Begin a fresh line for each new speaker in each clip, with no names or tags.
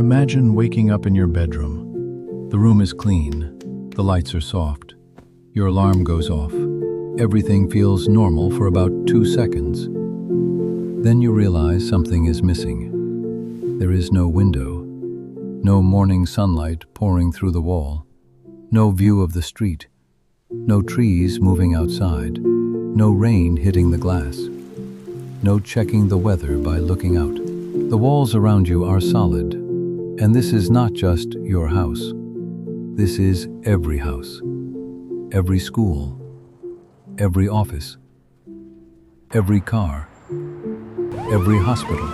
Imagine waking up in your bedroom. The room is clean, the lights are soft, your alarm goes off. Everything feels normal for about 2 seconds. Then you realize something is missing. There is no window, no morning sunlight pouring through the wall, no view of the street, no trees moving outside, no rain hitting the glass, no checking the weather by looking out. The walls around you are solid, and this is not just your house. This is every house, every school, every office, every car, every hospital,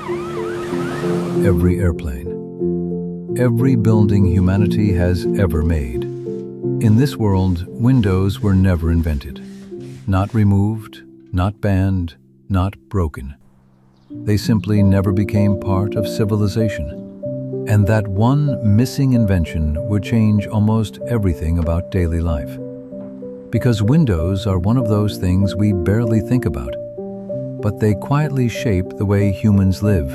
every airplane, every building humanity has ever made. In this world, windows were never invented. Not removed, not banned, not broken. They simply never became part of civilization. And that one missing invention would change almost everything about daily life. Because windows are one of those things we barely think about, but they quietly shape the way humans live.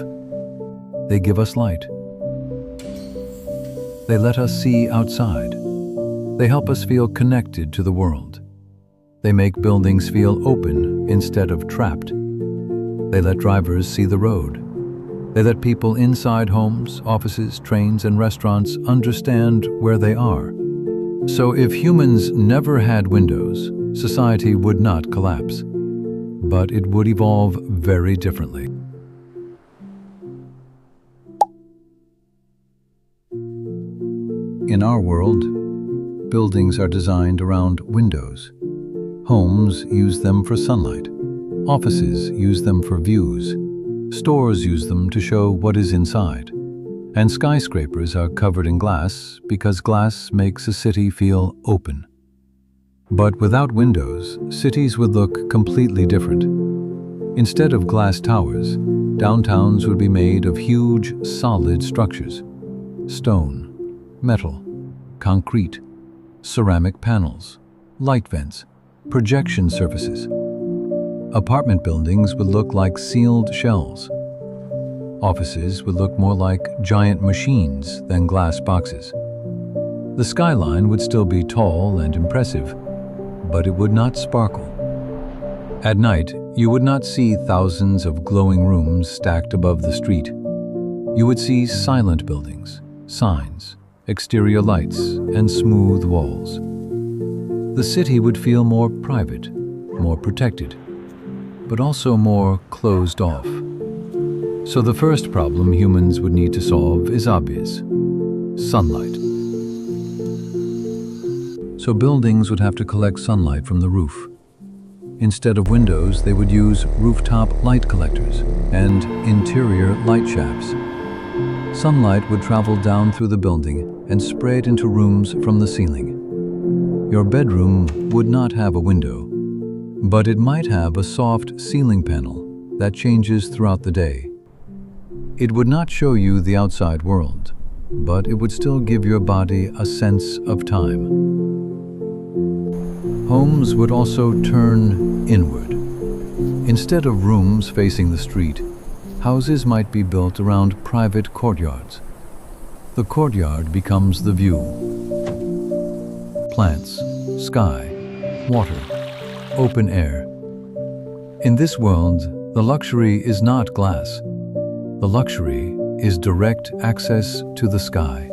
They give us light. They let us see outside. They help us feel connected to the world. They make buildings feel open instead of trapped. They let drivers see the road. They let people inside homes, offices, trains, and restaurants understand where they are. So if humans never had windows, society would not collapse, but it would evolve very differently. In our world, buildings are designed around windows. Homes use them for sunlight. Offices use them for views. Stores use them to show what is inside. And skyscrapers are covered in glass because glass makes a city feel open. But without windows, cities would look completely different. Instead of glass towers, downtowns would be made of huge, solid structures. Stone, metal, concrete, ceramic panels, light vents, projection surfaces. Apartment buildings would look like sealed shells. Offices would look more like giant machines than glass boxes. The skyline would still be tall and impressive, but it would not sparkle. At night, you would not see thousands of glowing rooms stacked above the street. You would see silent buildings, signs, exterior lights, and smooth walls. The city would feel more private, more protected, but also more closed off. So the first problem humans would need to solve is obvious: sunlight. So buildings would have to collect sunlight from the roof. Instead of windows, they would use rooftop light collectors and interior light shafts. Sunlight would travel down through the building and spread into rooms from the ceiling. Your bedroom would not have a window, but it might have a soft ceiling panel that changes throughout the day. It would not show you the outside world, but it would still give your body a sense of time. Homes would also turn inward. Instead of rooms facing the street, houses might be built around private courtyards. The courtyard becomes the view. Plants, sky, water, open air. In this world, the luxury is not glass. The luxury is direct access to the sky.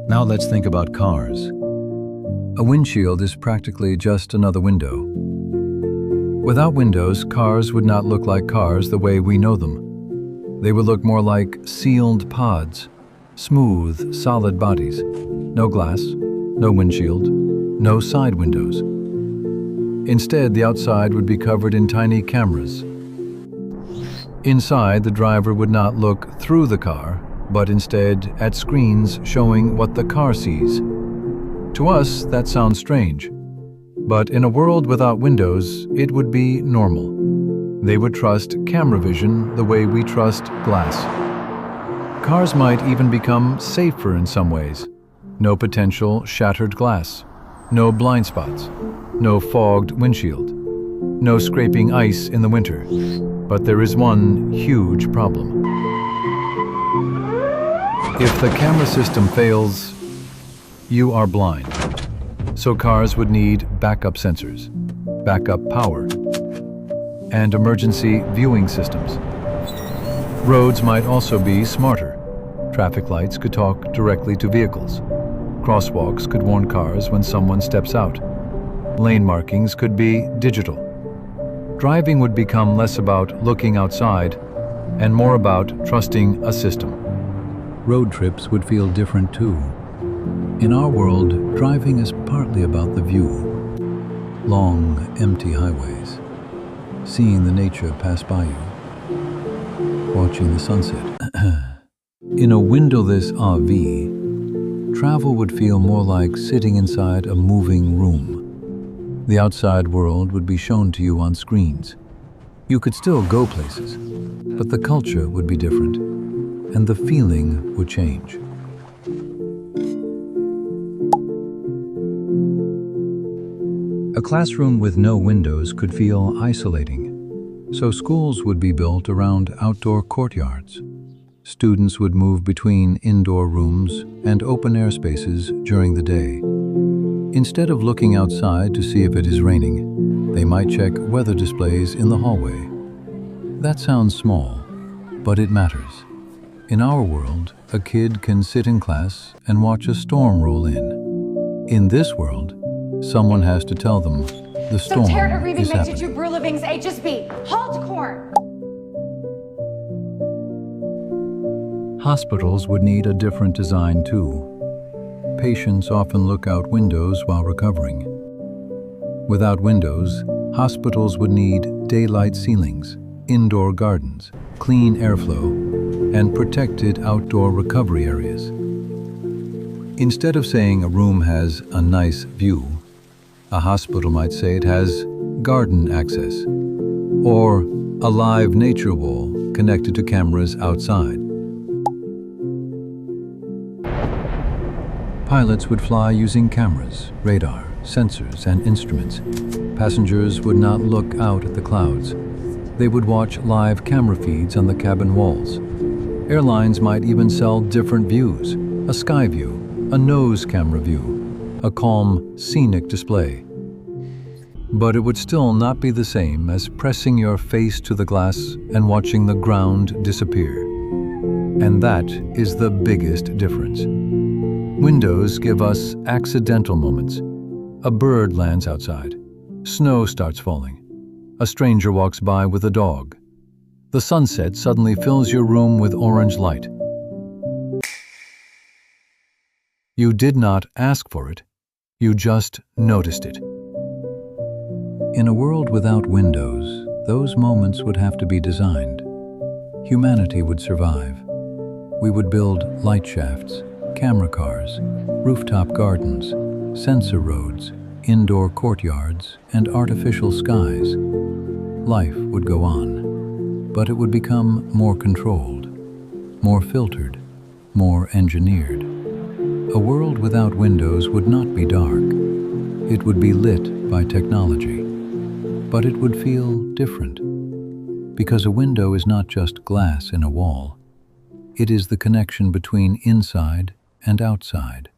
Now let's think about cars. A windshield is practically just another window. Without windows, cars would not look like cars the way we know them. They would look more like sealed pods, smooth, solid bodies. No glass, no windshield, no side windows. Instead, the outside would be covered in tiny cameras. Inside, the driver would not look through the car, but instead at screens showing what the car sees. To us, that sounds strange. But in a world without windows, it would be normal. They would trust camera vision the way we trust glass. Cars might even become safer in some ways. No potential shattered glass, no blind spots, no fogged windshield, no scraping ice in the winter. But there is one huge problem. If the camera system fails, you are blind. So cars would need backup sensors, backup power, and emergency viewing systems. Roads might also be smarter. Traffic lights could talk directly to vehicles. Crosswalks could warn cars when someone steps out. Lane markings could be digital. Driving would become less about looking outside and more about trusting a system.
Road trips would feel different too. In our world, driving is partly about the view. Long, empty highways. Seeing the nature pass by you. Watching the sunset. In a windowless RV, travel would feel more like sitting inside a moving room. The outside world would be shown to you on screens. You could still go places, but the culture would be different, and the feeling would change. A classroom with no windows could feel isolating, so schools would be built around outdoor courtyards. Students would move between indoor rooms and open-air spaces during the day. Instead of looking outside to see if it is raining, they might check weather displays in the hallway. That sounds small, but it matters. In our world, a kid can sit in class and watch a storm roll in. In this world, someone has to tell them the storm is happening.
So Bruliving's HSB. Halt corn!
Hospitals would need a different design too. Patients often look out windows while recovering. Without windows, hospitals would need daylight ceilings, indoor gardens, clean airflow, and protected outdoor recovery areas. Instead of saying a room has a nice view, a hospital might say it has garden access, or a live nature wall connected to cameras outside. Pilots would fly using cameras, radar, sensors, and instruments. Passengers would not look out at the clouds. They would watch live camera feeds on the cabin walls. Airlines might even sell different views: a sky view, a nose camera view, a calm, scenic display. But it would still not be the same as pressing your face to the glass and watching the ground disappear. And that is the biggest difference. Windows give us accidental moments. A bird lands outside. Snow starts falling. A stranger walks by with a dog. The sunset suddenly fills your room with orange light. You did not ask for it. You just noticed it. In a world without windows, those moments would have to be designed. Humanity would survive. We would build light shafts, camera cars, rooftop gardens, sensor roads, indoor courtyards, and artificial skies. Life would go on, but it would become more controlled, more filtered, more engineered. A world without windows would not be dark. It would be lit by technology. But it would feel different, because a window is not just glass in a wall. It is the connection between inside and outside.